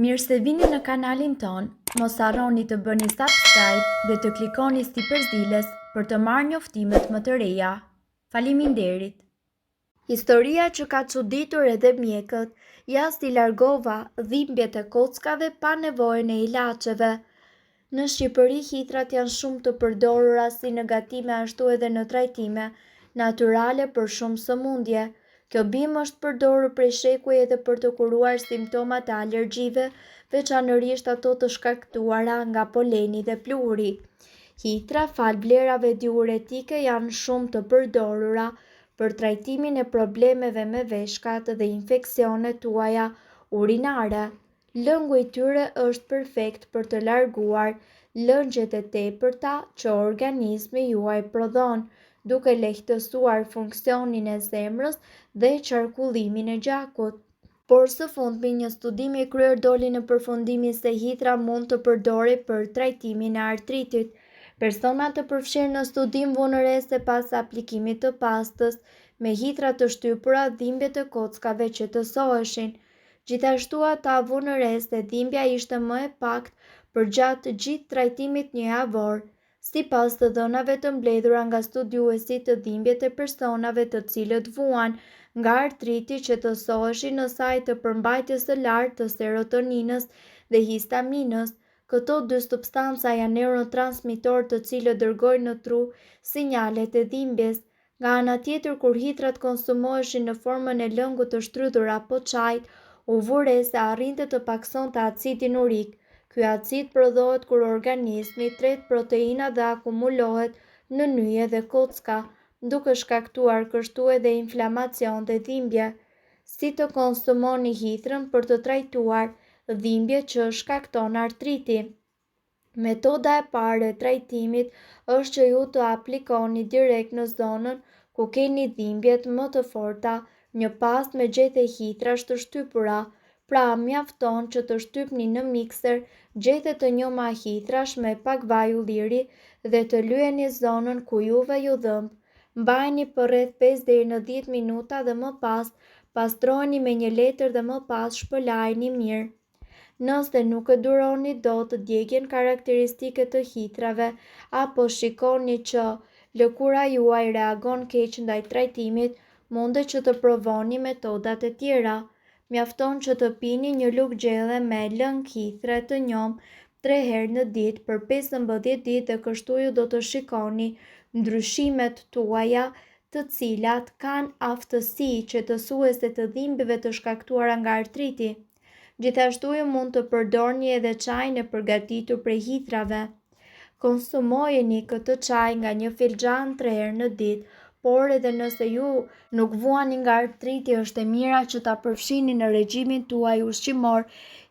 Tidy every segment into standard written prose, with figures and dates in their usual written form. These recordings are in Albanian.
Mirë se vini në kanalin ton, mos harroni të bëni subscribe dhe të klikoni si përzdiles për të marrë njoftimet më të reja. Faleminderit! Historia që ka çuditur edhe mjekët, jashtë i largova dhimbjet e kockave pa nevojën e ilaçeve. Në Shqipëri hitrat janë shumë të përdorura si në gatime ashtu edhe në trajtime natyrale për shumë sëmundje. Kjo bimë është përdorur prej shekuj edhe për të kuruar simptomat e alergjive, veçanërisht ato të shkaktuara nga poleni dhe pluhuri. Hitra, fal vlerave diuretike, janë shumë të përdorura për trajtimin e problemeve me veshkat dhe infeksionet tuaja urinare. Lëngu i tyre është perfekt për të larguar lëngjet e tepërta që organizmi juaj prodhon, duke lehtësuar funksionin e zemrës dhe qarkullimin e gjakut. Por së fundmi, një studim i kryer doli në përfundimin se hitra mund të përdoret për trajtimin e artritit. Personat të përfshirë në studim vunë re se pas aplikimit të pastës me hitra të shtypura, dhimbjet e kockave qetësoheshin. Gjithashtu ata vunë re se dhimbja ishte më e paktë përgjatë gjithë trajtimit një javor. Sipas të dhënave të mbledhura nga studiuesit, të dhimbjet e personave të cilët vuan nga artriti qetësoheshin në sajt të përmbajtjes së lartë të serotoninës dhe histaminës. Këto dy substanca janë neurotransmitorë të cilët dërgojnë në tru sinjalet e dhimbjes. Nga ana tjetër, kur hitrat konsumoheshin në formën e lëngut të shtrydhur apo çajit, u vure se arrinte të paksonte acidin urik. Ky acid prodhohet kur organizmi tret proteina dhe akumulohet në nyje dhe kocka, duke shkaktuar kështu edhe inflamacion dhe dhimbje. Si të konsumoni hitrën për të trajtuar dhimbje që shkakton artriti? Metoda e parë e trajtimit është që ju të aplikoni direkt në zonën ku keni dhimbjet më të forta një pastë me gjethe hitrash të shtypura. Pra, mjafton që të shtypni në mikser gjethe të njoma hitrash me pak vaj ulliri dhe të lyeni zonën ku juve ju dhëmb. Mbajini për rreth 5 deri në 10 minuta dhe më pas pastrojeni me një letër dhe më pas shpëlajini mirë. Nëse nuk e duroni dot djegjen karakteristike të hitrave apo shikoni që lëkura juaj reagon keq ndaj trajtimit, mundet që të provoni metodat e tjera. Mjafton që të pini një lugë gjelle me lëng hitre të njom 3 herë në ditë për 15 ditë dhe kështu ju do të shikoni ndryshimet tuaja, të cilat kanë aftësi qetësuese të dhimbjeve të shkaktuara nga artriti. Gjithashtu ju mund të përdorni edhe çajin e përgatitur prej hitrave. Konsumojeni këtë çaj nga një filxhan 3 herë në ditë, por edhe nëse ju nuk vuani nga artriti, është e mira që ta përfshini në regjimin tuaj ushqimor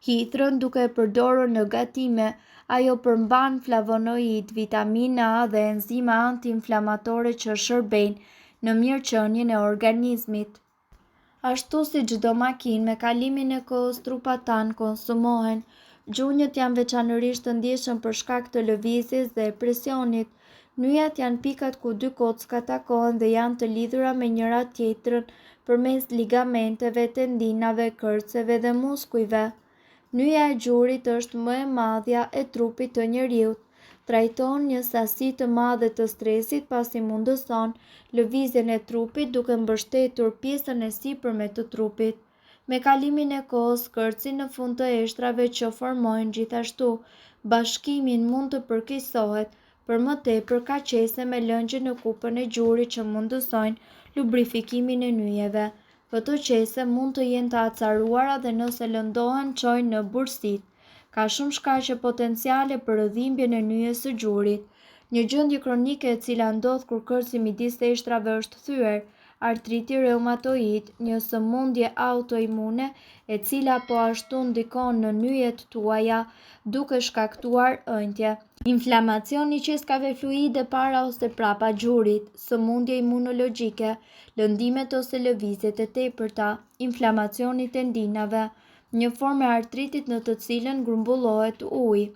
hitrën duke e përdorur në gatime. Ajo përmban flavonoid, vitaminë A dhe enzima antiinflamatore që shërbejnë në mirëqenien e organizmit. Ashtu si çdo makinë, me kalimin e kohës trupat tanë konsumohen. Gjunjët janë veçanërisht të ndjeshëm për shkak të lëvizjes dhe presionit. Nyjat janë pikat ku dy kocka takohen dhe janë të lidhura me njëra tjetrën përmes ligamenteve, tendinave, kërceve dhe muskujve. Nyja e gjurit është më e madhja e trupit të njeriut. Trajton një sasi të madhe të stresit pasi mundëson lëvizjen e trupit duke mbështetur pjesën e sipërme të trupit. Me kalimin e kohës, kërci në fund të eshtrave që formojnë gjithashtu bashkimin mund të përkeqësohet. Për më tepër, ka qese me lëngje në kupën e gjurit që mundësojnë lubrifikimin e nyjeve. Këto qese mund të jenë të acaruara dhe nëse lëndohen çojnë në bursit. Ka shumë shkaqe potenciale për dhimbjen e nyjes së gjurit. Një gjendje kronike e cila ndodh kur kërci midis eshtrave është thyer, artriti reumatoid, një sëmundje autoimune e cila po ashtu ndikon në nyjet tuaja duke shkaktuar ëndje. Inflamacioni i qeskave fluide para ose prapa gjurit, sëmundje imunologjike, lëndimet ose lëvizjet e tepërta, inflamacioni i tendinave, një formë e artritit në të cilën grumbullohet uji.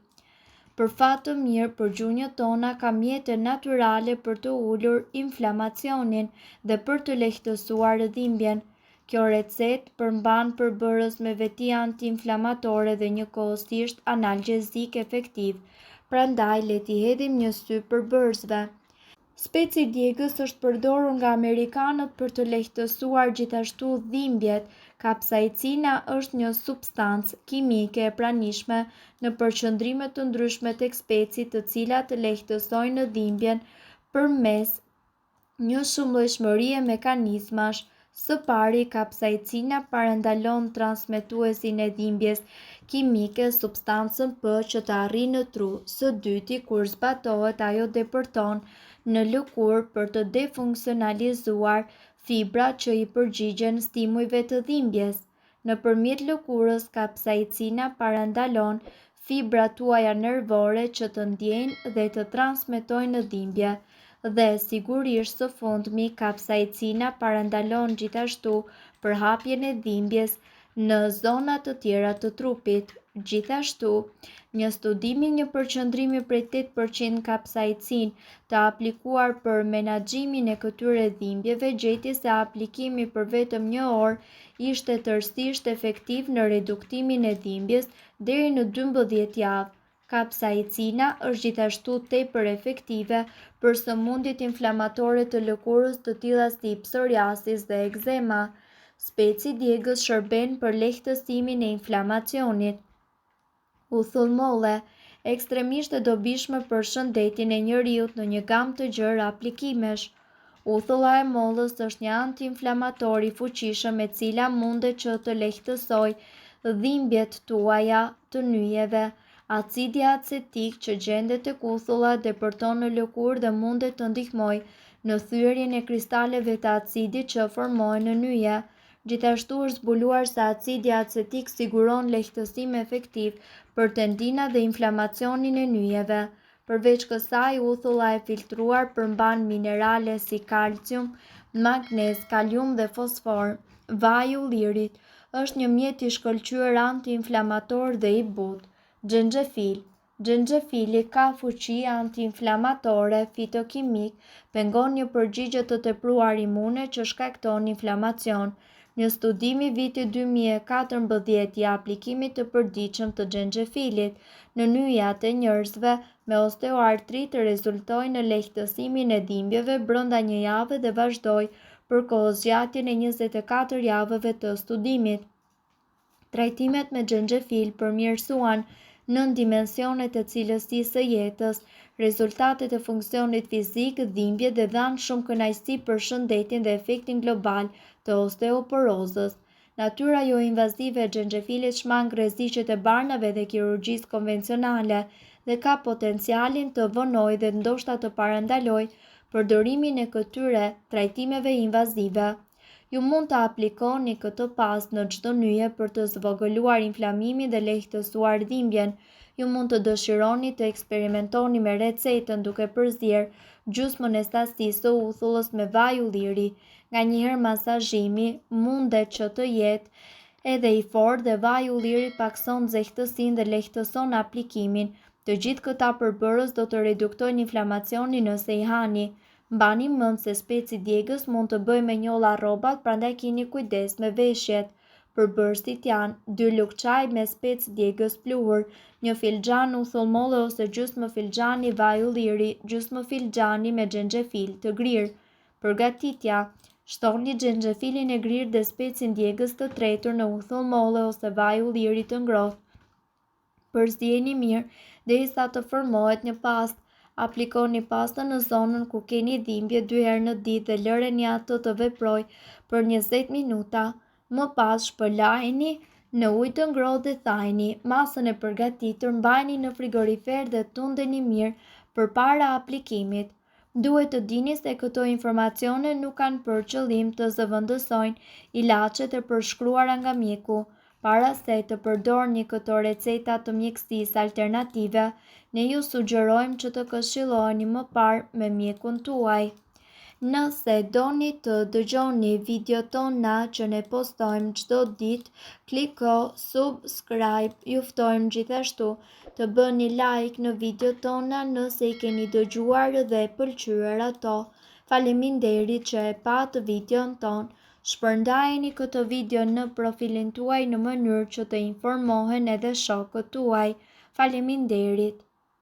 Për fat të mirë, për gjunjët tona ka mjete natyrale për të ulur inflamacionin dhe për të lehtësuar dhimbjen. Kjo recetë përmban përbërës me veti antiinflamatore dhe njëkohësisht analgjezik efektiv, prandaj le t'i hedhim një sy përbërësve. Speci djegës është përdorur nga amerikanët për të lehtësuar gjithashtu dhimbjet. Kapsaicina është një substancë kimike e pranishme në përqendrime të ndryshme tek specit, të cilat lehtësojnë dhimbjen përmes një shumëllojshmërie mekanizmash. Së pari, kapsaicina parandalon transmetuesin e dhimbjes kimike, substancën P që të arrijë në tru. Së dyti, kur zbatohet, ajo depërton në lëkurë për të defunksionalizuar fibrat që i përgjigjen stimujve të dhimbjes. Nëpërmjet lëkurës, kapsaicina parandalon fibrat tuaja nervore që të ndjejnë dhe të transmetojnë dhimbje. Dhe sigurisht së fundmi, kapsaicina parandalon gjithashtu përhapjen e dhimbjes në zona të tjera të trupit. Gjithashtu, një studim i një përqendrimi prej 8% kapsaicin të aplikuar për menaxhimin e këtyre dhimbjeve gjeti se aplikimi për vetëm 1 orë ishte tërësisht efektiv në reduktimin e dhimbjes deri në 12 javë. Kapsaicina është gjithashtu tepër efektive për sëmundjet inflamatore të lëkurës të tilla si psoriasis dhe ekzema. Speci djegës shërben për lehtësimin e inflamacionit. Uthullmolle, ekstremisht e dobishme për shëndetin e njeriut në një gamë të gjerë aplikimesh. Uthulla e mollës është një antiinflamator i fuqishëm e cila mundet që të lehtësojë dhimbjet tuaja të nyjeve. Acidi acetik që gjendet tek uthulla depërton në lëkurë dhe mundet të ndihmojë në thyerjen e kristaleve të acidit që formohen në nyje. Gjithashtu është zbuluar se acidi acetik siguron lehtësim efektiv për tendina dhe inflamacionin e nyjeve. Përveç kësaj, uthulla e filtruar përmban minerale si kalcium, magnez, kalium dhe fosfor. Vaji i ullirit është një mjet i shkëlqyer antiinflamator dhe i butë. Xhenxhefil. Xhenxhefili ka fuqi antiinflamatore fitokimik, pengon një përgjigje të tepruar imune që shkakton inflamacion. Një studim i vitit 2014 i aplikimit të përditshëm të xhenxhefilit në nyjat e njerëzve me osteoartritë rezultoi në lehtësimin e dhimbjeve brenda 1 jave dhe vazhdoi për kohëzgjatjen e 24 javëve të studimit. Trajtimet me xhenxhefil përmirësuan 9 dimensionet e cilësisë së jetës, rezultatet e funksionit fizik, dhimbje dhe dhanë shumë kënaqësi për shëndetin dhe efektin global të osteoporozës. Natyra jo invazive e xhenxhefilit shmang rreziqet e barnave dhe kirurgjisë konvencionale dhe ka potencialin të vonojë dhe ndoshta të parandalojë përdorimin e këtyre trajtimeve invazive. Ju mund të aplikoni këtë pastë në çdo nyje për të zvogëluar inflamimin dhe lehtësuar dhimbjen. Ju mund të dëshironi të eksperimentoni me recetën duke përzier gjysmën e stasisë së uthullës me vaj ulliri. Nganjëherë masazhimi mundet që të jetë edhe i fortë dhe vaji i ullirit pakson nxehtësinë dhe lehtëson aplikimin. Të gjithë këta përbërës do të reduktojnë inflamacionin nëse i hani. Mbani mend se speci djegës mund të bëjë me njolla rrobat, prandaj keni kujdes me veshjet. Përbërësit janë 2 lugë çaj me spec djegës pluhur, 1 filxhan uthullmolle ose gjysmë filxhani vaj ulliri, gjysmë filxhani me xhenxhefil të grirë. Përgatitja: shtoni xhenxhefilin e grirë dhe specin djegës të tretur në uthullmolle ose vaj ulliri të ngrohtë. Përzijeni mirë derisa të formohet një pastë. Aplikoni pastën në zonën ku keni dhimbje 2 herë në ditë dhe lëreni atë të veprojë për 20 minuta. Më pas shpërlajini në ujë të ngrohtë dhe thajini. Masën e përgatitur mbajini në frigorifer dhe tundeni mirë përpara aplikimit. Duhet të dini se këto informacione nuk kanë për qëllim të zëvendësojnë ilaçet e përshkruara nga mjeku. Para se të përdorni këto receta të mjekësisë alternative, ne ju sugjerojmë që të këshilloheni më parë me mjekun tuaj. Nëse doni të dëgjoni videot tona që ne postojmë çdo ditë, kliko subscribe. Ju ftojmë gjithashtu të bëni like në videot tona nëse i keni dëgjuar dhe pëlqyer ato. Faleminderit që e pat videon ton. Shpërndajeni këtë video në profilin tuaj në mënyrë që të informohen edhe shokët tuaj. Faleminderit.